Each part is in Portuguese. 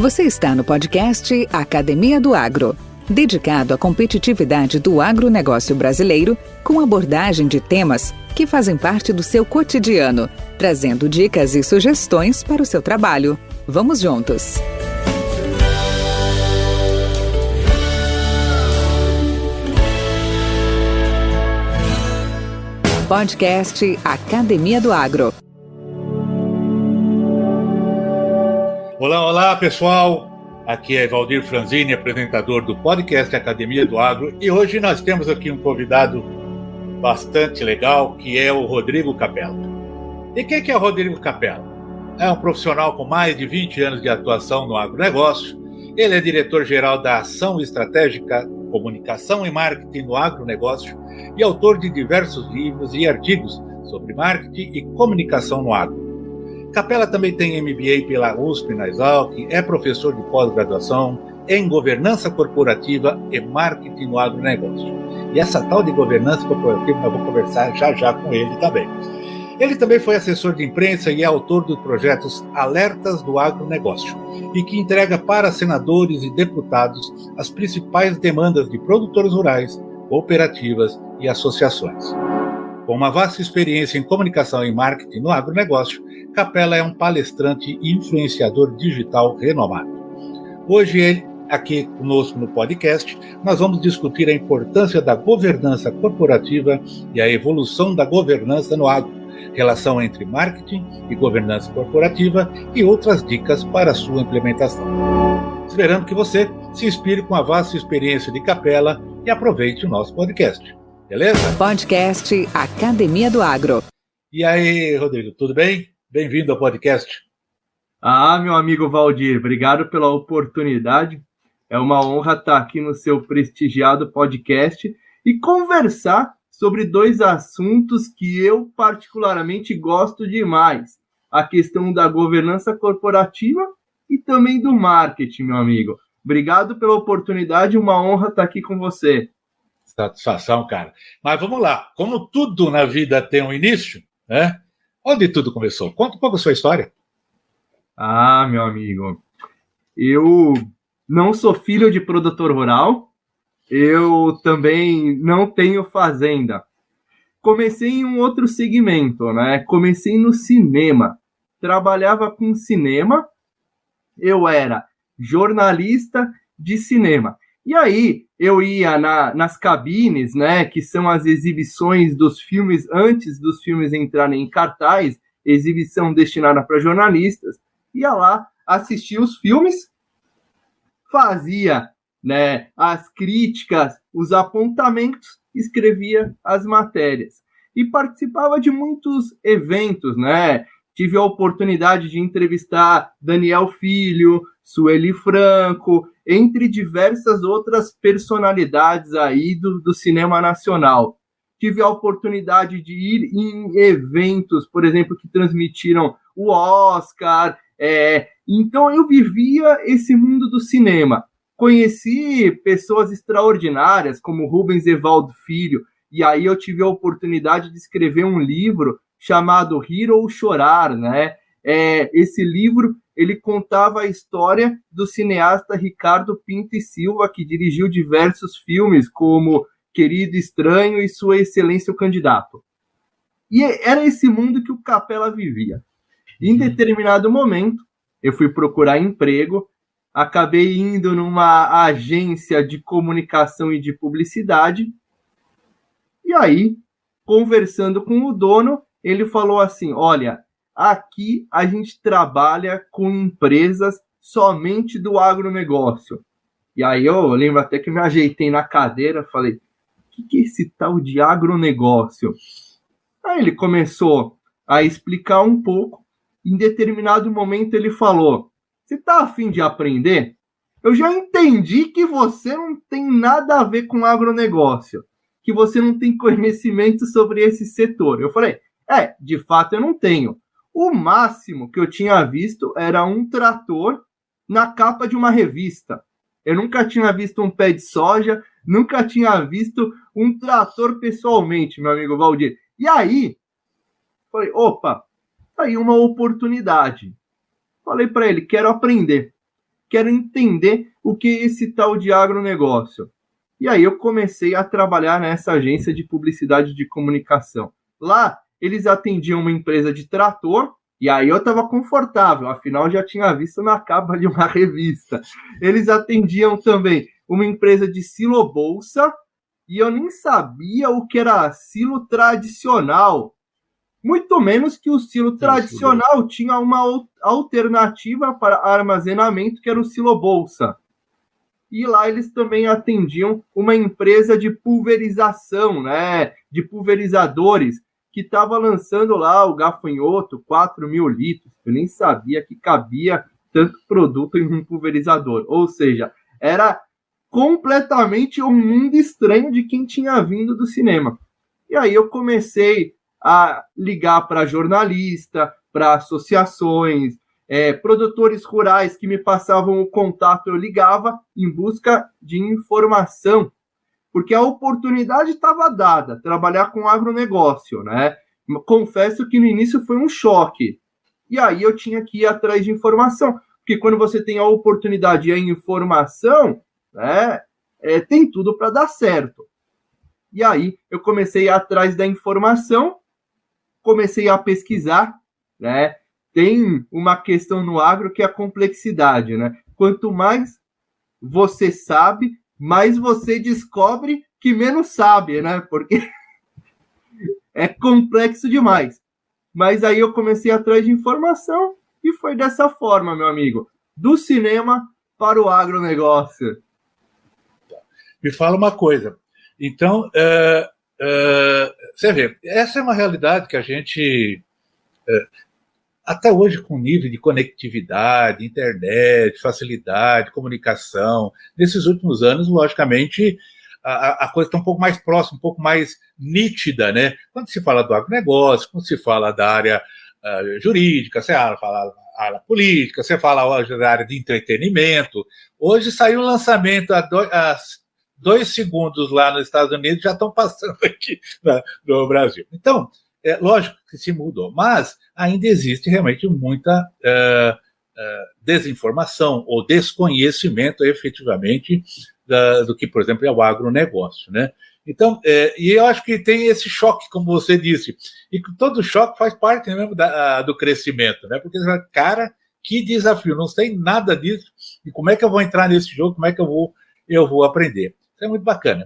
Você está no podcast Academia do Agro, dedicado à competitividade do agronegócio brasileiro, com abordagem de temas que fazem parte do seu cotidiano, trazendo dicas e sugestões para o seu trabalho. Vamos juntos! Podcast Academia do Agro. Olá, pessoal! Aqui é Valdir Franzini, apresentador do podcast Academia do Agro, e hoje nós temos aqui um convidado bastante legal, que é o Rodrigo Capella. E quem que é o Rodrigo Capella? É um profissional com mais de 20 anos de atuação no agronegócio. Ele é diretor-geral da Ação Estratégica, Comunicação e Marketing no Agronegócio e autor de diversos livros e artigos sobre marketing e comunicação no agro. Capella também tem MBA pela USP na Exalc, é professor de pós-graduação em governança corporativa e marketing no agronegócio. E essa tal de governança corporativa eu vou conversar já com ele também. Ele também foi assessor de imprensa e é autor dos projetos Alertas do Agronegócio, e que entrega para senadores e deputados as principais demandas de produtores rurais, cooperativas e associações. Com uma vasta experiência em comunicação e marketing no agronegócio, Capella é um palestrante e influenciador digital renomado. Hoje, ele, aqui conosco no podcast, nós vamos discutir a importância da governança corporativa e a evolução da governança no agro, relação entre marketing e governança corporativa e outras dicas para a sua implementação. Esperando que você se inspire com a vasta experiência de Capella e aproveite o nosso podcast. Beleza? Podcast Academia do Agro. E aí, Rodrigo, tudo bem? Bem-vindo ao podcast. Meu amigo Valdir, obrigado pela oportunidade. É uma honra estar aqui no seu prestigiado podcast e conversar sobre dois assuntos que eu particularmente gosto demais. A questão da governança corporativa e também do marketing, meu amigo. Obrigado pela oportunidade, uma honra estar aqui com você. Satisfação, cara. Mas vamos lá. Como tudo na vida tem um início, né? Onde tudo começou? Conta um pouco a sua história. Meu amigo, eu não sou filho de produtor rural, eu também não tenho fazenda. Comecei em um outro segmento, né? Comecei no cinema. Trabalhava com cinema, eu era jornalista de cinema. E aí, eu ia nas cabines, né, que são as exibições dos filmes, antes dos filmes entrarem em cartaz, exibição destinada para jornalistas, ia lá, assistia os filmes, fazia, né, as críticas, os apontamentos, escrevia as matérias. E participava de muitos eventos, né? Tive a oportunidade de entrevistar Daniel Filho, Sueli Franco, entre diversas outras personalidades aí do cinema nacional. Tive a oportunidade de ir em eventos, por exemplo, que transmitiram o Oscar. Então eu vivia esse mundo do cinema. Conheci pessoas extraordinárias, como Rubens Evaldo Filho, e aí eu tive a oportunidade de escrever um livro chamado Rir ou Chorar, né? Esse livro, ele contava a história do cineasta Ricardo Pinto e Silva, que dirigiu diversos filmes, como Querido Estranho e Sua Excelência o Candidato. E era esse mundo que o Capella vivia. Em determinado momento, eu fui procurar emprego, acabei indo numa agência de comunicação e de publicidade, e aí, conversando com o dono, ele falou assim: olha, aqui a gente trabalha com empresas somente do agronegócio. E aí eu lembro até que me ajeitei na cadeira, falei: o que é esse tal de agronegócio? Aí ele começou a explicar um pouco. Em determinado momento ele falou: você está a fim de aprender? Eu já entendi que você não tem nada a ver com agronegócio, que você não tem conhecimento sobre esse setor. Eu falei: de fato eu não tenho. O máximo que eu tinha visto era um trator na capa de uma revista. Eu nunca tinha visto um pé de soja, nunca tinha visto um trator pessoalmente, meu amigo Valdir. E aí, falei: opa, tá aí uma oportunidade. Falei para ele: quero aprender. quero entender o que é esse tal de agronegócio. E aí eu comecei a trabalhar nessa agência de publicidade de comunicação. Lá, eles atendiam uma empresa de trator, e aí eu estava confortável, afinal já tinha visto na capa de uma revista. Eles atendiam também uma empresa de silobolsa, e eu nem sabia o que era silo tradicional. Muito menos que o silo tradicional tinha uma alternativa para armazenamento, que era o silobolsa. E lá eles também atendiam uma empresa de pulverização, né? De pulverizadores, que estava lançando lá o gafanhoto, 4.000 litros. Eu nem sabia que cabia tanto produto em um pulverizador. Ou seja, era completamente um mundo estranho de quem tinha vindo do cinema. E aí eu comecei a ligar para jornalista, para associações, produtores rurais que me passavam o contato, eu ligava em busca de informação, porque a oportunidade estava dada, trabalhar com agronegócio, né? Confesso que no início foi um choque, e aí eu tinha que ir atrás de informação, porque quando você tem a oportunidade e a informação, né, tem tudo para dar certo. E aí eu comecei a ir atrás da informação, comecei a pesquisar, né? Tem uma questão no agro que é a complexidade, né? Quanto mais você sabe, mais você descobre que menos sabe, né? Porque é complexo demais. Mas aí eu comecei atrás de informação e foi dessa forma, meu amigo. Do cinema para o agronegócio. Me fala uma coisa. Então, você vê, essa é uma realidade que a gente... até hoje, com nível de conectividade, internet, facilidade, comunicação, nesses últimos anos, logicamente, a coisa está um pouco mais próxima, um pouco mais nítida, né? Quando se fala do agronegócio, quando se fala da área jurídica, você fala da área política, você fala hoje da área de entretenimento. Hoje saiu um lançamento há 2 segundos lá nos Estados Unidos, já estão passando aqui no Brasil. Então, é lógico que se mudou, mas ainda existe realmente muita desinformação ou desconhecimento efetivamente do que, por exemplo, é o agronegócio, né? Então, e eu acho que tem esse choque, como você disse, e que todo choque faz parte mesmo do crescimento, né? Porque, cara, que desafio, não sei nada disso, e como é que eu vou entrar nesse jogo, como é que eu vou aprender? Isso é muito bacana,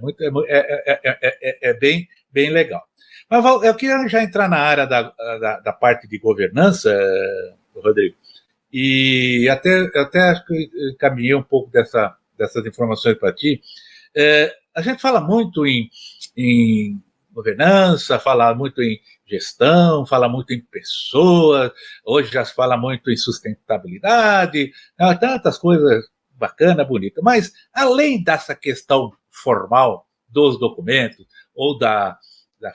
bem, bem legal. Mas eu queria já entrar na área da parte de governança, Rodrigo, e até acho que eu caminhei um pouco dessas informações para ti. A gente fala muito em governança, fala muito em gestão, fala muito em pessoas, hoje já se fala muito em sustentabilidade, tantas coisas bacanas, bonitas. Mas, além dessa questão formal dos documentos, ou da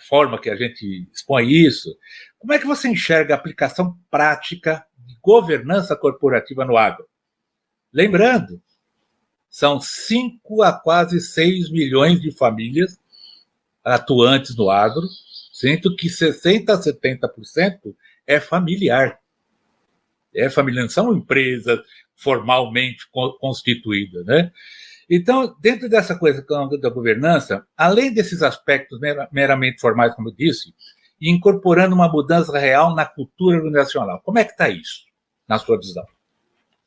forma que a gente expõe isso, como é que você enxerga a aplicação prática de governança corporativa no agro? Lembrando, são 5 a quase 6 milhões de famílias atuantes no agro, sendo que 60% a 70% é familiar. Não são empresas formalmente constituídas, né? Então, dentro dessa coisa da governança, além desses aspectos meramente formais, como eu disse, incorporando uma mudança real na cultura organizacional. Como é que está isso, na sua visão?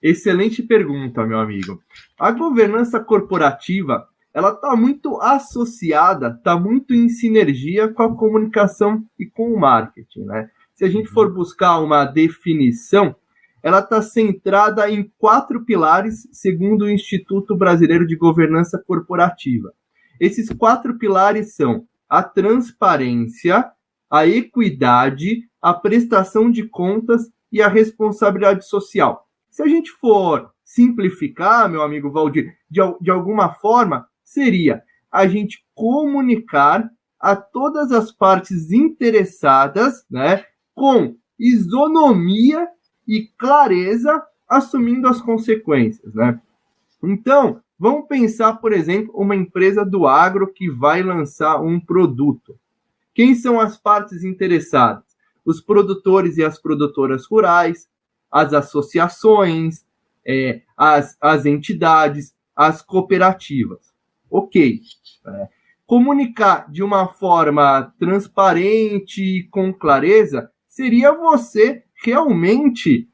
Excelente pergunta, meu amigo. A governança corporativa, ela está muito associada, está muito em sinergia com a comunicação e com o marketing, né? Se a gente for buscar uma definição, ela está centrada em 4 pilares, segundo o Instituto Brasileiro de Governança Corporativa. Esses 4 pilares são a transparência, a equidade, a prestação de contas e a responsabilidade social. Se a gente for simplificar, meu amigo Valdir, de alguma forma, seria a gente comunicar a todas as partes interessadas, né, com isonomia e clareza, assumindo as consequências, né? Então, vamos pensar, por exemplo, uma empresa do agro que vai lançar um produto. Quem são as partes interessadas? Os produtores e as produtoras rurais, as associações, as entidades, as cooperativas. Ok. Comunicar de uma forma transparente e com clareza seria você realmente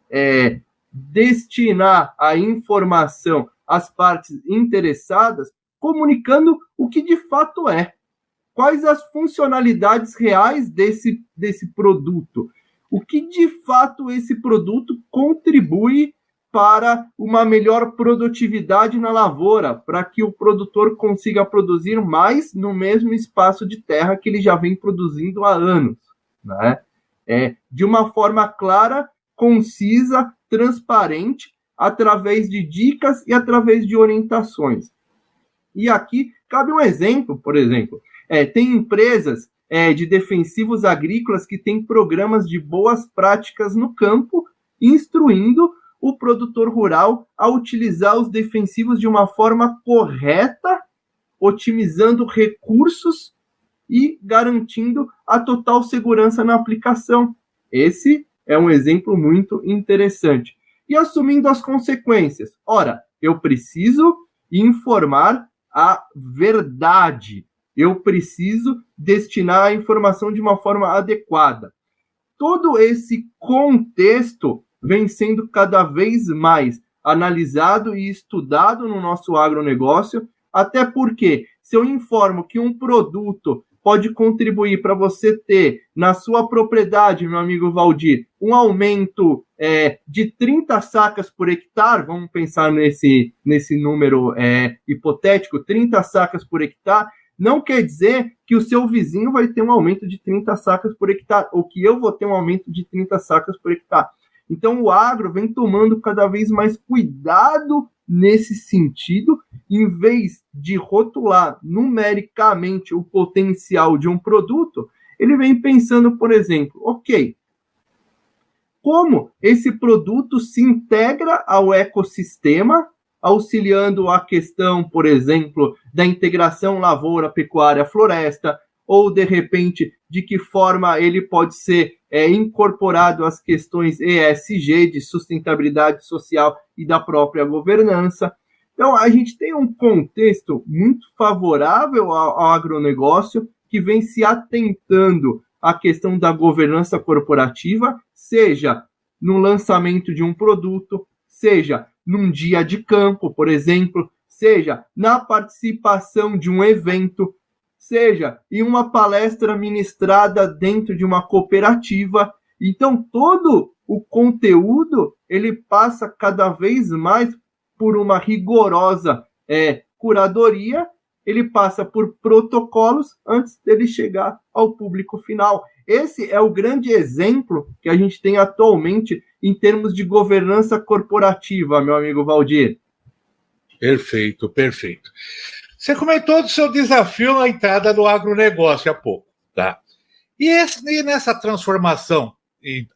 destinar a informação às partes interessadas, comunicando o que de fato é. Quais as funcionalidades reais desse produto? O que de fato esse produto contribui para uma melhor produtividade na lavoura, para que o produtor consiga produzir mais no mesmo espaço de terra que ele já vem produzindo há anos, né? De uma forma clara, concisa, transparente, através de dicas e através de orientações. E aqui cabe um exemplo, por exemplo, tem empresas de defensivos agrícolas que têm programas de boas práticas no campo, instruindo o produtor rural a utilizar os defensivos de uma forma correta, otimizando recursos e garantindo a total segurança na aplicação. Esse é um exemplo muito interessante. E assumindo as consequências. Ora, eu preciso informar a verdade. Eu preciso destinar a informação de uma forma adequada. Todo esse contexto vem sendo cada vez mais analisado e estudado no nosso agronegócio, até porque se eu informo que um produto pode contribuir para você ter na sua propriedade, meu amigo Valdir, um aumento de 30 sacas por hectare, vamos pensar nesse número hipotético, 30 sacas por hectare, não quer dizer que o seu vizinho vai ter um aumento de 30 sacas por hectare, ou que eu vou ter um aumento de 30 sacas por hectare. Então, o agro vem tomando cada vez mais cuidado nesse sentido, em vez de rotular numericamente o potencial de um produto, ele vem pensando, por exemplo, ok, como esse produto se integra ao ecossistema, auxiliando a questão, por exemplo, da integração lavoura-pecuária-floresta, ou, de repente, de que forma ele pode ser incorporado às questões ESG, de sustentabilidade social e da própria governança. Então, a gente tem um contexto muito favorável ao agronegócio, que vem se atentando à questão da governança corporativa, seja no lançamento de um produto, seja num dia de campo, por exemplo, seja na participação de um evento, seja em uma palestra ministrada dentro de uma cooperativa. Então, todo o conteúdo, ele passa cada vez mais por uma rigorosa curadoria, ele passa por protocolos antes dele chegar ao público final. Esse é o grande exemplo que a gente tem atualmente em termos de governança corporativa, meu amigo Valdir. Perfeito, perfeito. Você comentou do seu desafio na entrada do agronegócio há pouco, tá? E nessa transformação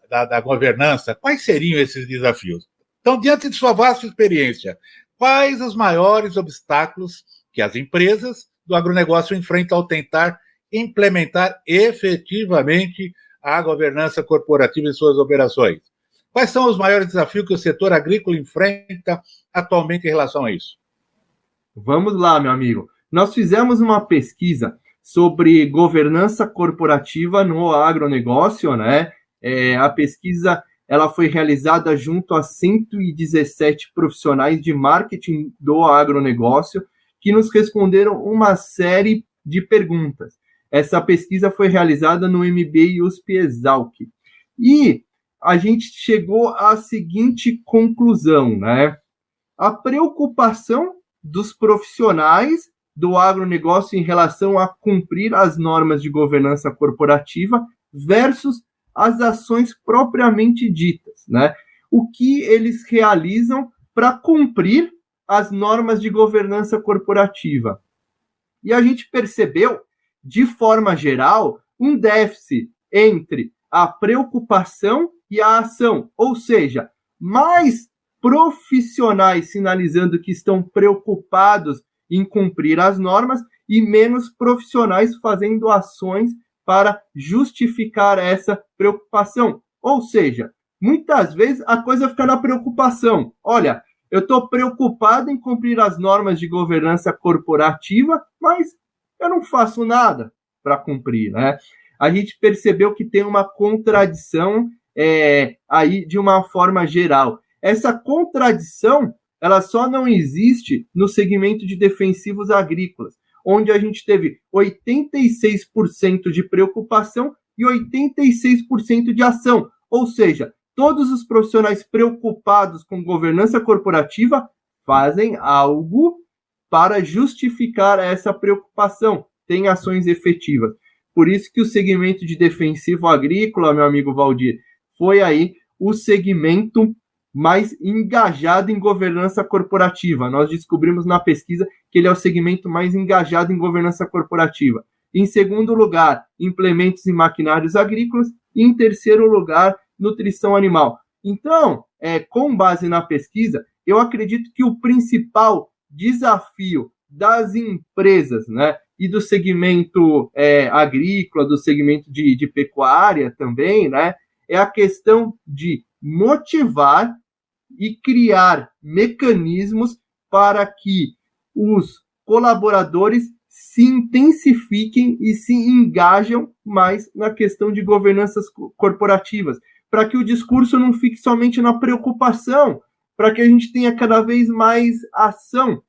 da governança, quais seriam esses desafios? Então, diante de sua vasta experiência, quais os maiores obstáculos que as empresas do agronegócio enfrentam ao tentar implementar efetivamente a governança corporativa em suas operações? Quais são os maiores desafios que o setor agrícola enfrenta atualmente em relação a isso? Vamos lá, meu amigo. Nós fizemos uma pesquisa sobre governança corporativa no agronegócio, né? A pesquisa ela foi realizada junto a 117 profissionais de marketing do agronegócio que nos responderam uma série de perguntas. Essa pesquisa foi realizada no MBA USP-Exalc. E a gente chegou à seguinte conclusão, né? A preocupação dos profissionais do agronegócio em relação a cumprir as normas de governança corporativa versus as ações propriamente ditas, né? O que eles realizam para cumprir as normas de governança corporativa. E a gente percebeu, de forma geral, um déficit entre a preocupação e a ação, ou seja, mais profissionais sinalizando que estão preocupados em cumprir as normas e menos profissionais fazendo ações para justificar essa preocupação. Ou seja, muitas vezes a coisa fica na preocupação. Olha, eu estou preocupado em cumprir as normas de governança corporativa, mas eu não faço nada para cumprir, né? A gente percebeu que tem uma contradição aí de uma forma geral. Essa contradição, ela só não existe no segmento de defensivos agrícolas, onde a gente teve 86% de preocupação e 86% de ação. Ou seja, todos os profissionais preocupados com governança corporativa fazem algo para justificar essa preocupação, tem ações efetivas. Por isso que o segmento de defensivo agrícola, meu amigo Valdir, foi aí o segmento mais engajado em governança corporativa. Nós descobrimos na pesquisa que ele é o segmento mais engajado em governança corporativa. Em segundo lugar, implementos e maquinários agrícolas. E em terceiro lugar, nutrição animal. Então, com base na pesquisa, eu acredito que o principal desafio das empresas, né, e do segmento agrícola, do segmento de pecuária também, né, é a questão de motivar e criar mecanismos para que os colaboradores se intensifiquem e se engajam mais na questão de governanças corporativas, para que o discurso não fique somente na preocupação, para que a gente tenha cada vez mais ação.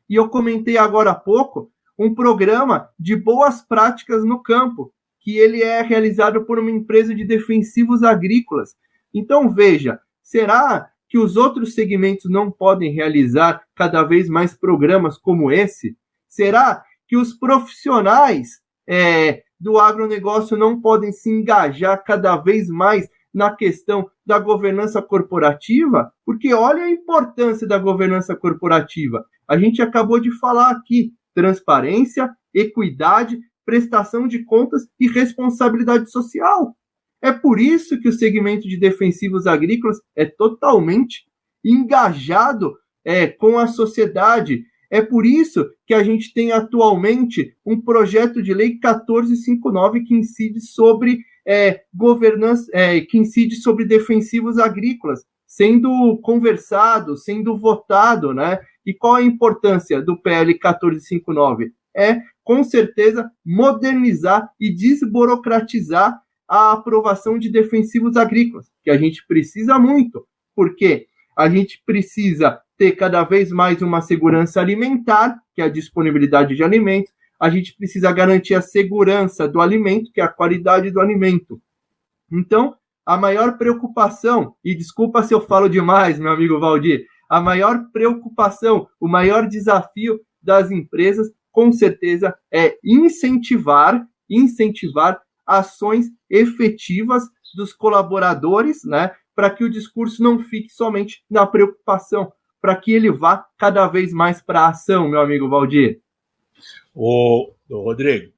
E eu comentei agora há pouco um programa de boas práticas no campo, que ele é realizado por uma empresa de defensivos agrícolas. Então, veja, será que os outros segmentos não podem realizar cada vez mais programas como esse? Será que os profissionais do agronegócio não podem se engajar cada vez mais na questão da governança corporativa? Porque olha a importância da governança corporativa. A gente acabou de falar aqui, transparência, equidade, prestação de contas e responsabilidade social. É por isso que o segmento de defensivos agrícolas é totalmente engajado com a sociedade. É por isso que a gente tem atualmente um projeto de lei 1459 que incide sobre governança, que incide sobre defensivos agrícolas, sendo conversado, sendo votado, né? E qual a importância do PL 1459? Com certeza, modernizar e desburocratizar a aprovação de defensivos agrícolas, que a gente precisa muito, porque a gente precisa ter cada vez mais uma segurança alimentar, que é a disponibilidade de alimentos, a gente precisa garantir a segurança do alimento, que é a qualidade do alimento. Então, a maior preocupação, e desculpa se eu falo demais, meu amigo Valdir, a maior preocupação, o maior desafio das empresas, com certeza, é incentivar ações efetivas dos colaboradores, né, para que o discurso não fique somente na preocupação, para que ele vá cada vez mais para a ação, meu amigo Valdir. Rodrigo,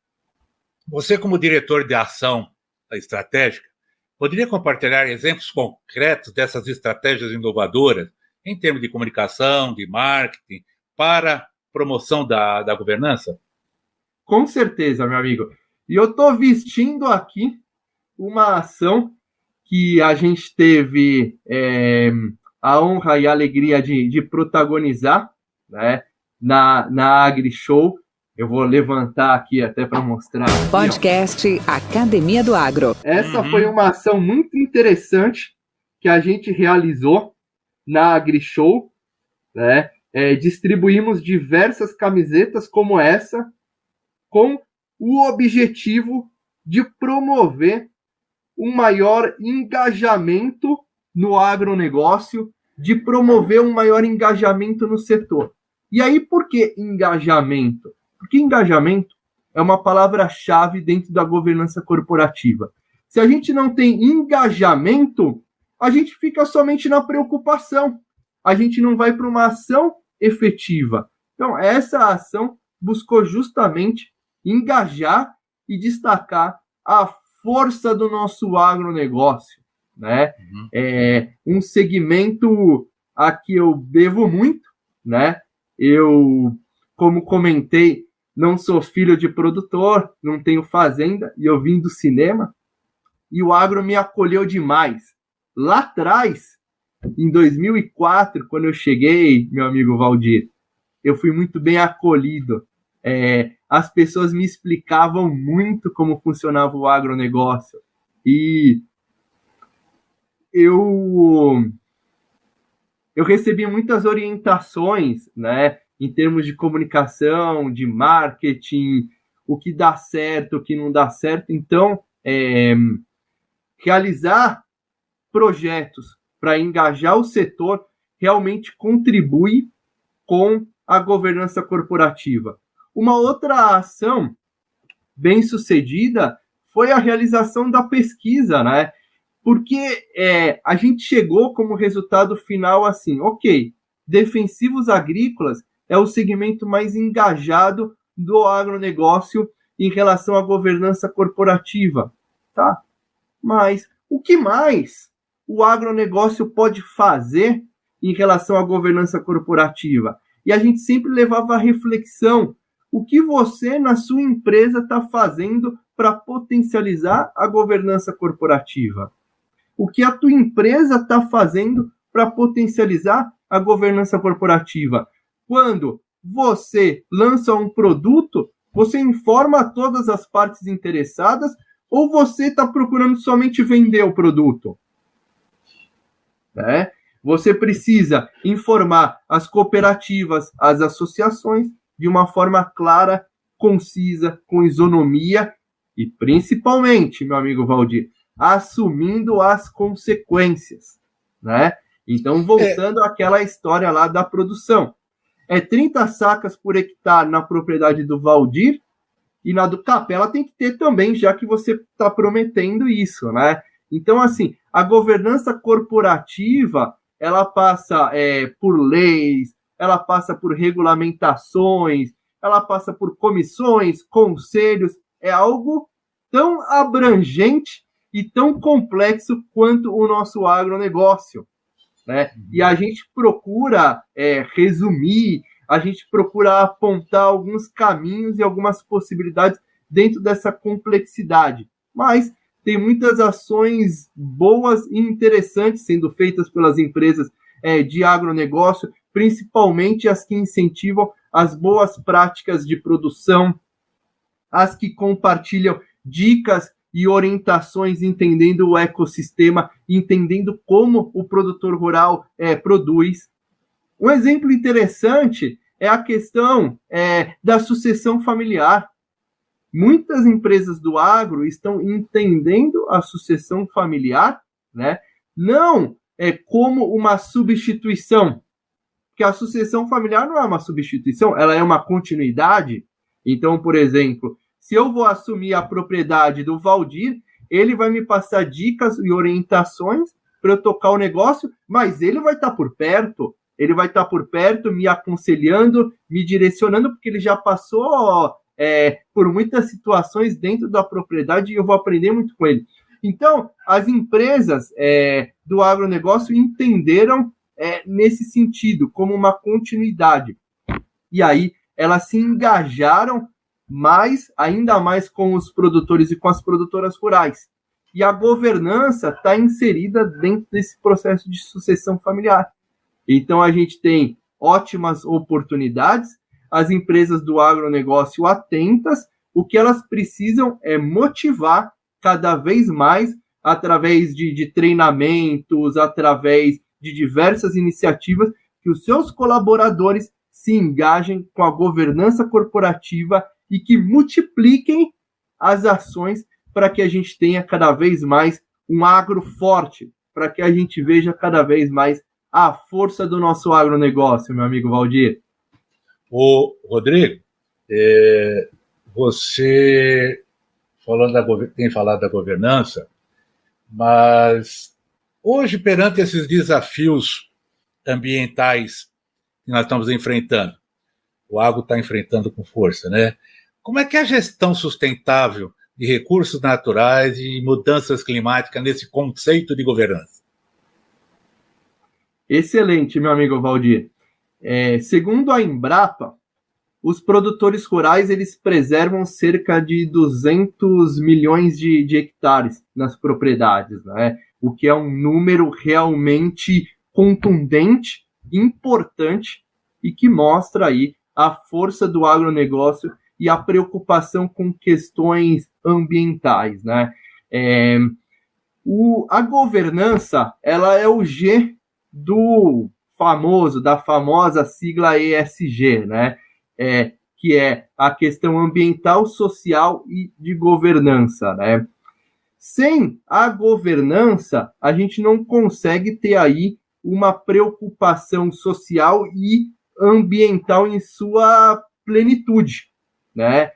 você como diretor de ação estratégica, poderia compartilhar exemplos concretos dessas estratégias inovadoras em termos de comunicação, de marketing, para promoção da governança? Com certeza, meu amigo. E eu estou vestindo aqui uma ação que a gente teve a honra e a alegria de protagonizar, né, na AgriShow. Eu vou levantar aqui até para mostrar. Podcast Academia do Agro. Essa foi uma ação muito interessante que a gente realizou na AgriShow, né? Distribuímos diversas camisetas como essa, com o objetivo de promover um maior engajamento no agronegócio, de promover um maior engajamento no setor. E aí, por que engajamento? Porque engajamento é uma palavra-chave dentro da governança corporativa. Se a gente não tem engajamento, a gente fica somente na preocupação. A gente não vai para uma ação efetiva. Então, essa ação buscou justamente engajar e destacar a força do nosso agronegócio, né? Um segmento a que eu devo muito, né? Eu, como comentei, não sou filho de produtor, não tenho fazenda, e eu vim do cinema, e o agro me acolheu demais. Lá atrás, Em 2004, quando eu cheguei, meu amigo Valdir, eu fui muito bem acolhido. As pessoas me explicavam muito como funcionava o agronegócio. E eu recebi muitas orientações, né, em termos de comunicação, de marketing, o que dá certo, o que não dá certo. Então, realizar projetos para engajar o setor realmente contribui com a governança corporativa. Uma outra ação bem sucedida foi a realização da pesquisa, né? Porque a gente chegou como resultado final assim, ok, defensivos agrícolas é o segmento mais engajado do agronegócio em relação à governança corporativa, tá? Mas o que mais o agronegócio pode fazer em relação à governança corporativa? E a gente sempre levava a reflexão, o que você, na sua empresa, está fazendo para potencializar a governança corporativa? O que a tua empresa está fazendo para potencializar a governança corporativa? Quando você lança um produto, você informa todas as partes interessadas ou você está procurando somente vender o produto? Você precisa informar as cooperativas, as associações, de uma forma clara, concisa, com isonomia e, principalmente, meu amigo Valdir, assumindo as consequências, né? Então, voltando àquela história lá da produção. 30 sacas por hectare na propriedade do Valdir, e na do Capela tem que ter também, já que você está prometendo isso, né? Então, assim, a governança corporativa, ela passa por leis, ela passa por regulamentações, ela passa por comissões, conselhos, é algo tão abrangente e tão complexo quanto o nosso agronegócio, né? E a gente procura resumir, a gente procura apontar alguns caminhos e algumas possibilidades dentro dessa complexidade. Mas tem muitas ações boas e interessantes sendo feitas pelas empresas de agronegócio, principalmente as que incentivam as boas práticas de produção, as que compartilham dicas e orientações, entendendo o ecossistema, entendendo como o produtor rural produz. Um exemplo interessante é a questão da sucessão familiar. Muitas empresas do agro estão entendendo a sucessão familiar, né, não como uma substituição, porque a sucessão familiar não é uma substituição, ela é uma continuidade. Então, por exemplo, se eu vou assumir a propriedade do Valdir, ele vai me passar dicas e orientações para eu tocar o negócio, mas ele vai estar por perto, me aconselhando, me direcionando, porque ele já passou por muitas situações dentro da propriedade e eu vou aprender muito com ele. Então, as empresas do agronegócio entenderam nesse sentido, como uma continuidade. E aí, elas se engajaram ainda mais com os produtores e com as produtoras rurais. E a governança está inserida dentro desse processo de sucessão familiar. Então, a gente tem ótimas oportunidades, as empresas do agronegócio atentas, o que elas precisam é motivar cada vez mais, através de treinamentos, através de diversas iniciativas, que os seus colaboradores se engajem com a governança corporativa e que multipliquem as ações para que a gente tenha cada vez mais um agro forte, para que a gente veja cada vez mais a força do nosso agronegócio, meu amigo Valdir. Ô, Rodrigo, você tem falado da governança, mas hoje, perante esses desafios ambientais que nós estamos enfrentando, o agro está enfrentando com força, né? Como é que é a gestão sustentável de recursos naturais e mudanças climáticas nesse conceito de governança? Excelente, meu amigo Valdir. Segundo a Embrapa, os produtores rurais eles preservam cerca de 200 milhões de hectares nas propriedades, né? O que é um número realmente contundente, importante e que mostra aí a força do agronegócio e a preocupação com questões ambientais, né? A governança, ela é o G da famosa sigla ESG, né? Que é a questão ambiental, social e de governança, né? Sem a governança, a gente não consegue ter aí uma preocupação social e ambiental em sua plenitude, né?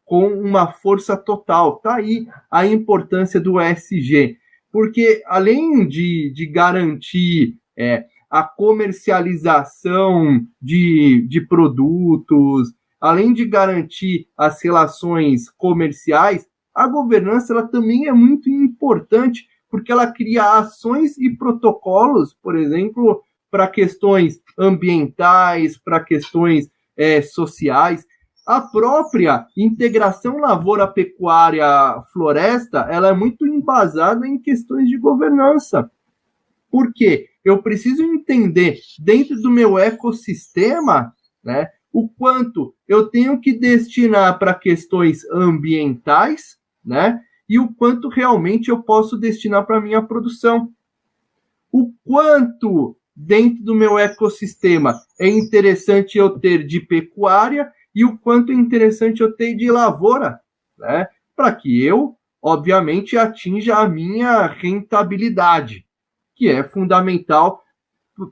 Com uma força total. Tá aí a importância do ESG, porque além de garantir a comercialização de produtos, além de garantir as relações comerciais, a governança ela também é muito importante, porque ela cria ações e protocolos, por exemplo, para questões ambientais, para questões sociais. A própria integração lavoura-pecuária-floresta, ela é muito embasada em questões de governança. Por quê? Eu preciso entender, dentro do meu ecossistema, né, o quanto eu tenho que destinar para questões ambientais, né, e o quanto realmente eu posso destinar para a minha produção. O quanto dentro do meu ecossistema é interessante eu ter de pecuária e o quanto é interessante eu ter de lavoura, né, para que eu, obviamente, atinja a minha rentabilidade, que é fundamental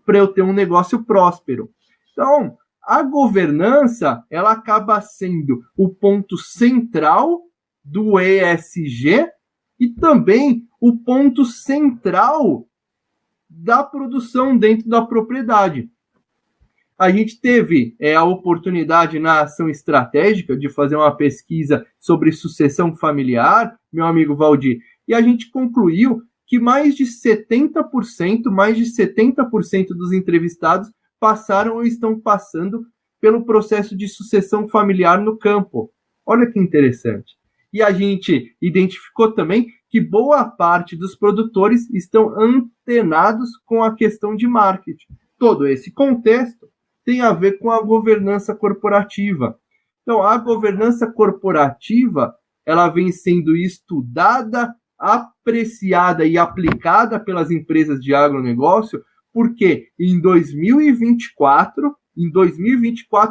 para eu ter um negócio próspero. Então, a governança, ela acaba sendo o ponto central do ESG e também o ponto central da produção dentro da propriedade. A gente teve a oportunidade na ação estratégica de fazer uma pesquisa sobre sucessão familiar, meu amigo Valdir, e a gente concluiu que mais de 70% dos entrevistados passaram ou estão passando pelo processo de sucessão familiar no campo. Olha que interessante. E a gente identificou também que boa parte dos produtores estão antenados com a questão de marketing. Todo esse contexto tem a ver com a governança corporativa. Então, a governança corporativa, ela vem sendo estudada, apreciada e aplicada pelas empresas de agronegócio, porque em 2024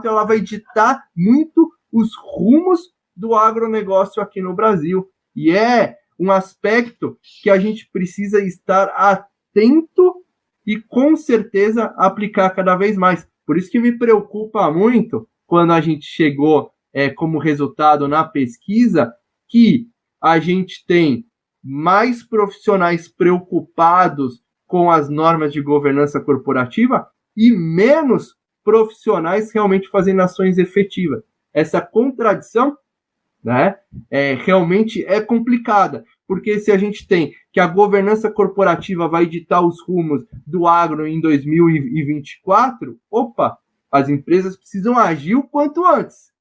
ela vai ditar muito os rumos do agronegócio aqui no Brasil. E é um aspecto que a gente precisa estar atento e, com certeza, aplicar cada vez mais. Por isso que me preocupa muito quando a gente chegou como resultado na pesquisa que a gente tem mais profissionais preocupados com as normas de governança corporativa e menos profissionais realmente fazendo ações efetivas. Essa contradição, né, realmente é complicada, porque se a gente tem que a governança corporativa vai ditar os rumos do agro em 2024, as empresas precisam agir o quanto antes,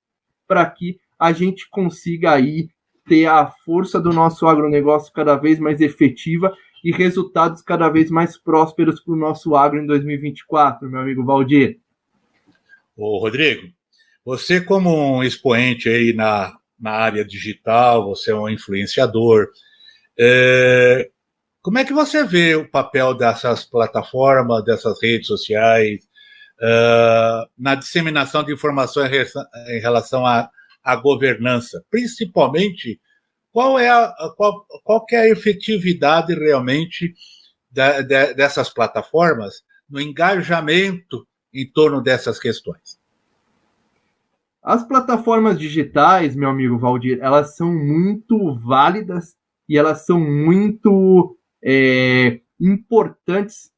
para que a gente consiga aí ter a força do nosso agronegócio cada vez mais efetiva e resultados cada vez mais prósperos para o nosso agro em 2024, meu amigo Valdir. Ô, Rodrigo, você como um expoente aí na área digital, você é um influenciador, como é que você vê o papel dessas plataformas, dessas redes sociais, na disseminação de informações em relação à governança? Principalmente, qual que é a efetividade realmente dessas plataformas no engajamento em torno dessas questões? As plataformas digitais, meu amigo Valdir, elas são muito válidas e elas são muito importantes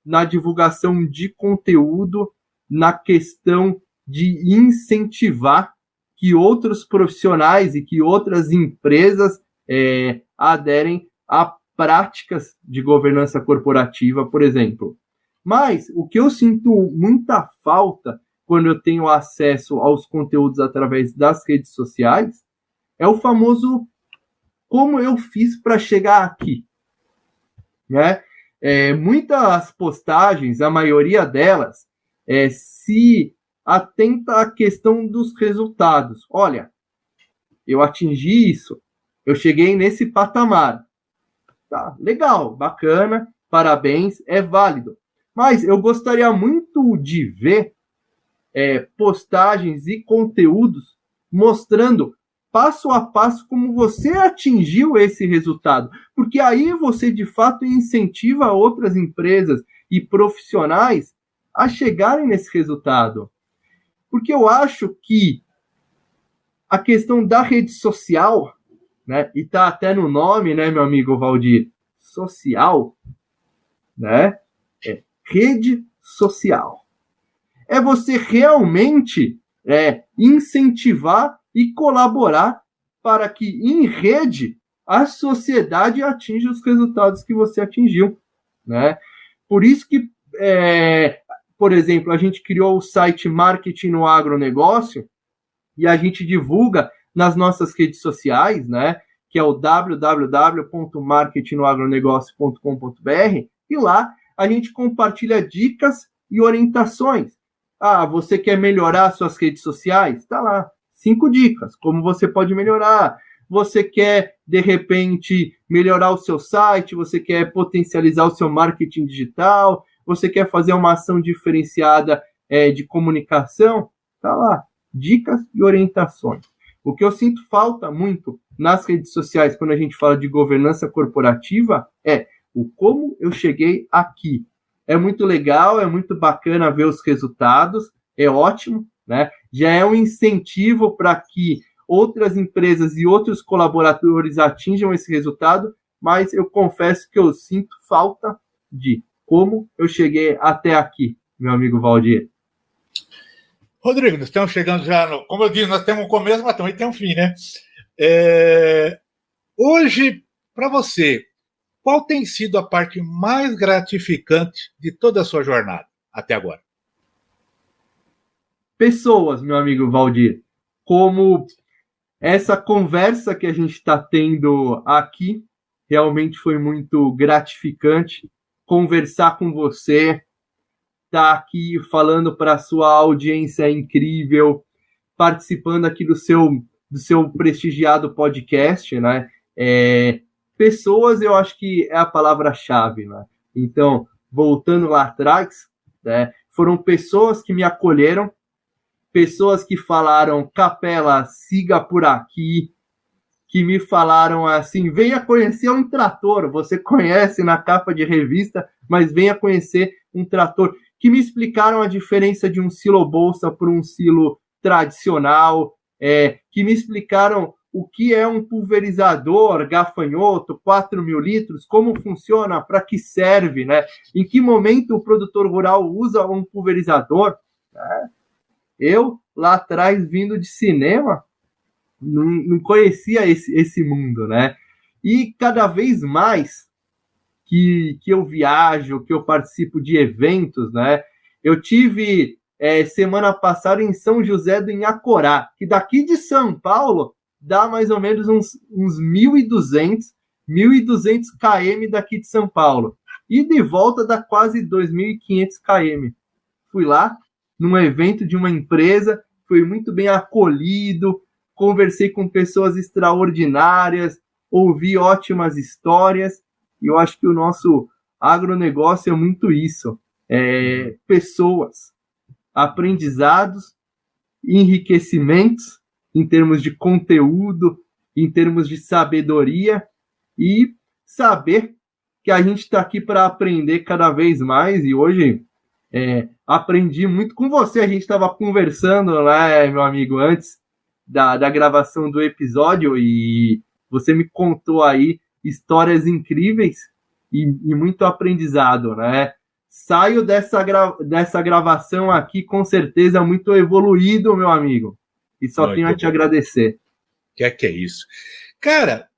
na divulgação de conteúdo, na questão de incentivar que outros profissionais e que outras empresas aderem a práticas de governança corporativa, por exemplo. Mas o que eu sinto muita falta quando eu tenho acesso aos conteúdos através das redes sociais é o famoso como eu fiz para chegar aqui, né? muitas postagens, a maioria delas, se atenta à questão dos resultados. Olha, eu atingi isso, eu cheguei nesse patamar. Tá, legal, bacana, parabéns, é válido. Mas eu gostaria muito de ver postagens e conteúdos mostrando passo a passo como você atingiu esse resultado. Porque aí você, de fato, incentiva outras empresas e profissionais a chegarem nesse resultado. Porque eu acho que a questão da rede social, né, e tá até no nome, né, meu amigo Valdir, social, né, rede social. É você realmente incentivar e colaborar para que, em rede, a sociedade atinja os resultados que você atingiu, né? Por isso que, por exemplo, a gente criou o site Marketing no Agronegócio e a gente divulga nas nossas redes sociais, né? Que é o www.marketingnoagronegócio.com.br, e lá a gente compartilha dicas e orientações. Ah, você quer melhorar suas redes sociais? Está lá, 5 dicas, como você pode melhorar. Você quer, de repente, melhorar o seu site, você quer potencializar o seu marketing digital, você quer fazer uma ação diferenciada de comunicação? Está lá, dicas e orientações. O que eu sinto falta muito nas redes sociais, quando a gente fala de governança corporativa, é o como eu cheguei aqui. É muito legal, é muito bacana ver os resultados, é ótimo, né? Já é um incentivo para que outras empresas e outros colaboradores atinjam esse resultado, mas eu confesso que eu sinto falta de como eu cheguei até aqui, meu amigo Valdir. Rodrigo, nós estamos chegando já no... Como eu disse, nós temos um começo, mas também tem um fim, né? Hoje, para você, qual tem sido a parte mais gratificante de toda a sua jornada até agora? Pessoas, meu amigo Valdir. Como essa conversa que a gente está tendo aqui realmente foi muito gratificante. Conversar com você, estar aqui falando para a sua audiência incrível, participando aqui do seu prestigiado podcast, né? Pessoas, eu acho que é a palavra-chave, né? Então, voltando lá atrás, né, foram pessoas que me acolheram, pessoas que falaram, Capela, siga por aqui, que me falaram assim, venha conhecer um trator, você conhece na capa de revista, mas venha conhecer um trator, que me explicaram a diferença de um silo bolsa para um silo tradicional, que me explicaram o que é um pulverizador gafanhoto, 4.000 litros, como funciona, para que serve, né? Em que momento o produtor rural usa um pulverizador, né? Eu, lá atrás, vindo de cinema, não conhecia esse mundo, né? E cada vez mais que eu viajo, que eu participo de eventos, né? Eu tive semana passada em São José do Inhacorá, que daqui de São Paulo dá mais ou menos uns 1.200 km daqui de São Paulo. E de volta dá quase 2.500 km. Fui lá num evento de uma empresa, fui muito bem acolhido, conversei com pessoas extraordinárias, ouvi ótimas histórias, e eu acho que o nosso agronegócio é muito isso. Pessoas, aprendizados, enriquecimentos, em termos de conteúdo, em termos de sabedoria, e saber que a gente está aqui para aprender cada vez mais, e hoje aprendi muito com você. A gente estava conversando, né, meu amigo, antes da gravação do episódio, e você me contou aí histórias incríveis e muito aprendizado, né? Saio dessa gravação aqui com certeza muito evoluído, meu amigo. E só tenho a te agradecer. Que é isso? Cara,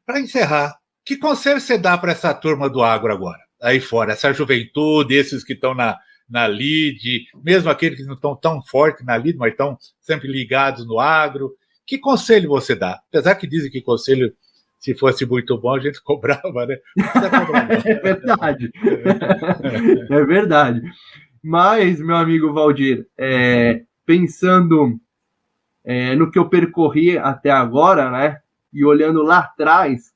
para encerrar, que conselho você dá para essa turma do agro agora? Aí fora, essa juventude, esses que estão na lead, mesmo aqueles que não estão tão fortes na lead, mas estão sempre ligados no agro. Que conselho você dá? Apesar que dizem que conselho Se fosse muito bom, a gente cobrava, né? É verdade. É verdade. Mas, meu amigo Valdir, pensando no que eu percorri até agora, né? E olhando lá atrás,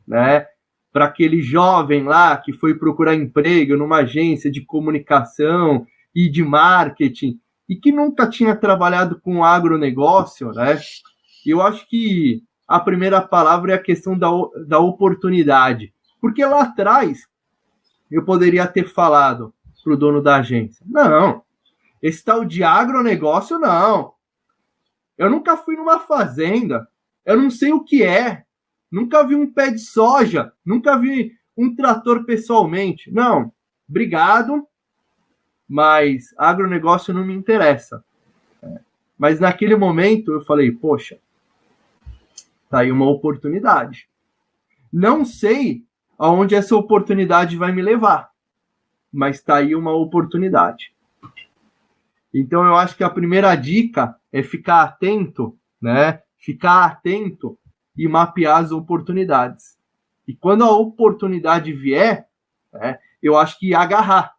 né? Para aquele jovem lá que foi procurar emprego numa agência de comunicação e de marketing e que nunca tinha trabalhado com agronegócio, né? Eu acho que a primeira palavra é a questão da oportunidade. Porque lá atrás eu poderia ter falado para o dono da agência, não, esse tal de agronegócio não. Eu nunca fui numa fazenda, eu não sei o que é, nunca vi um pé de soja, nunca vi um trator pessoalmente. Não, obrigado, mas agronegócio não me interessa. Mas naquele momento eu falei, poxa, tá aí uma oportunidade. Não sei aonde essa oportunidade vai me levar, mas tá aí uma oportunidade. Então eu acho que a primeira dica é ficar atento, né? Ficar atento e mapear as oportunidades. E quando a oportunidade vier, né, eu acho que agarrar,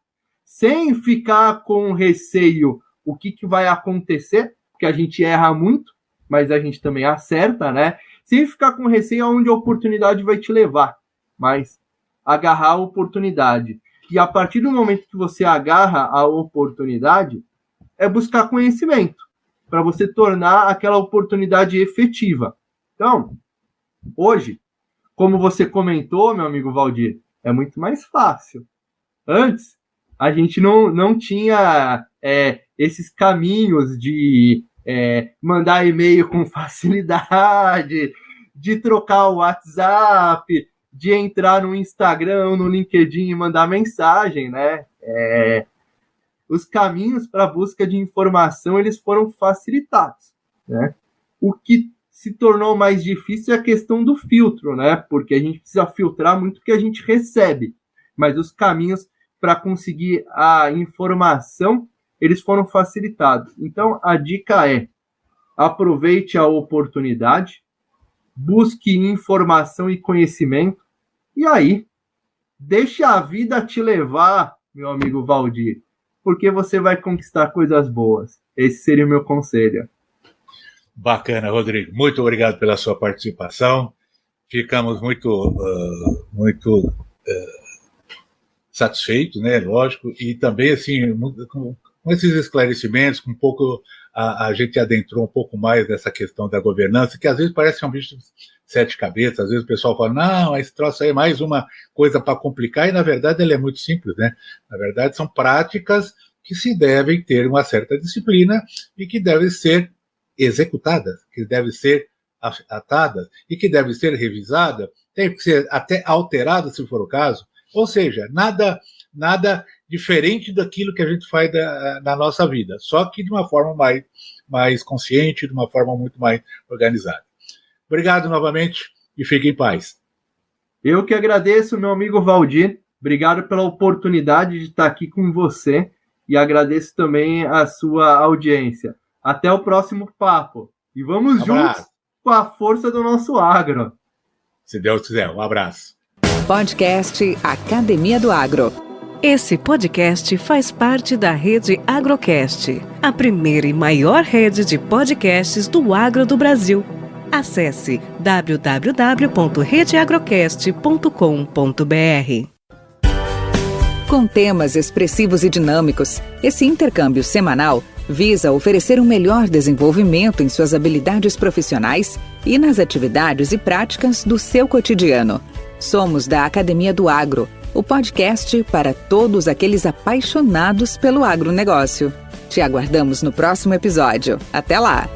sem ficar com receio o que vai acontecer, porque a gente erra muito, mas a gente também acerta, né? Sem ficar com receio aonde a oportunidade vai te levar, mas agarrar a oportunidade. E a partir do momento que você agarra a oportunidade, é buscar conhecimento, para você tornar aquela oportunidade efetiva. Então, hoje, como você comentou, meu amigo Valdir, é muito mais fácil. Antes, a gente não tinha esses caminhos de mandar e-mail com facilidade, de trocar o WhatsApp, de entrar no Instagram, no LinkedIn e mandar mensagem, né? Os caminhos para a busca de informação, eles foram facilitados, né? O que se tornou mais difícil é a questão do filtro, né? Porque a gente precisa filtrar muito o que a gente recebe, mas os caminhos para conseguir a informação, eles foram facilitados. Então, a dica é: aproveite a oportunidade, busque informação e conhecimento, e aí, deixe a vida te levar, meu amigo Valdir, porque você vai conquistar coisas boas. Esse seria o meu conselho. Bacana, Rodrigo. Muito obrigado pela sua participação. Ficamos muito satisfeitos, né? Lógico. E também, assim, com esses esclarecimentos, com um pouco a gente adentrou um pouco mais nessa questão da governança, que às vezes parece um bicho de 7 cabeças. Às vezes o pessoal fala, não, esse troço aí é mais uma coisa para complicar, e na verdade ele é muito simples, né? Na verdade são práticas que se devem ter uma certa disciplina e que devem ser executadas, que devem ser atadas e que devem ser revisadas, tem que ser até alteradas se for o caso. Ou seja, nada diferente daquilo que a gente faz na nossa vida, só que de uma forma mais consciente, de uma forma muito mais organizada. Obrigado novamente e fique em paz. Eu que agradeço, meu amigo Valdir. Obrigado pela oportunidade de estar aqui com você e agradeço também a sua audiência. Até o próximo papo. E vamos juntos com a força do nosso agro. Se Deus quiser, um abraço. Podcast Academia do Agro. Esse podcast faz parte da rede Agrocast, a primeira e maior rede de podcasts do agro do Brasil. Acesse www.redeagrocast.com.br. Com temas expressivos e dinâmicos, esse intercâmbio semanal visa oferecer um melhor desenvolvimento em suas habilidades profissionais e nas atividades e práticas do seu cotidiano. Somos da Academia do Agro, o podcast para todos aqueles apaixonados pelo agronegócio. Te aguardamos no próximo episódio. Até lá!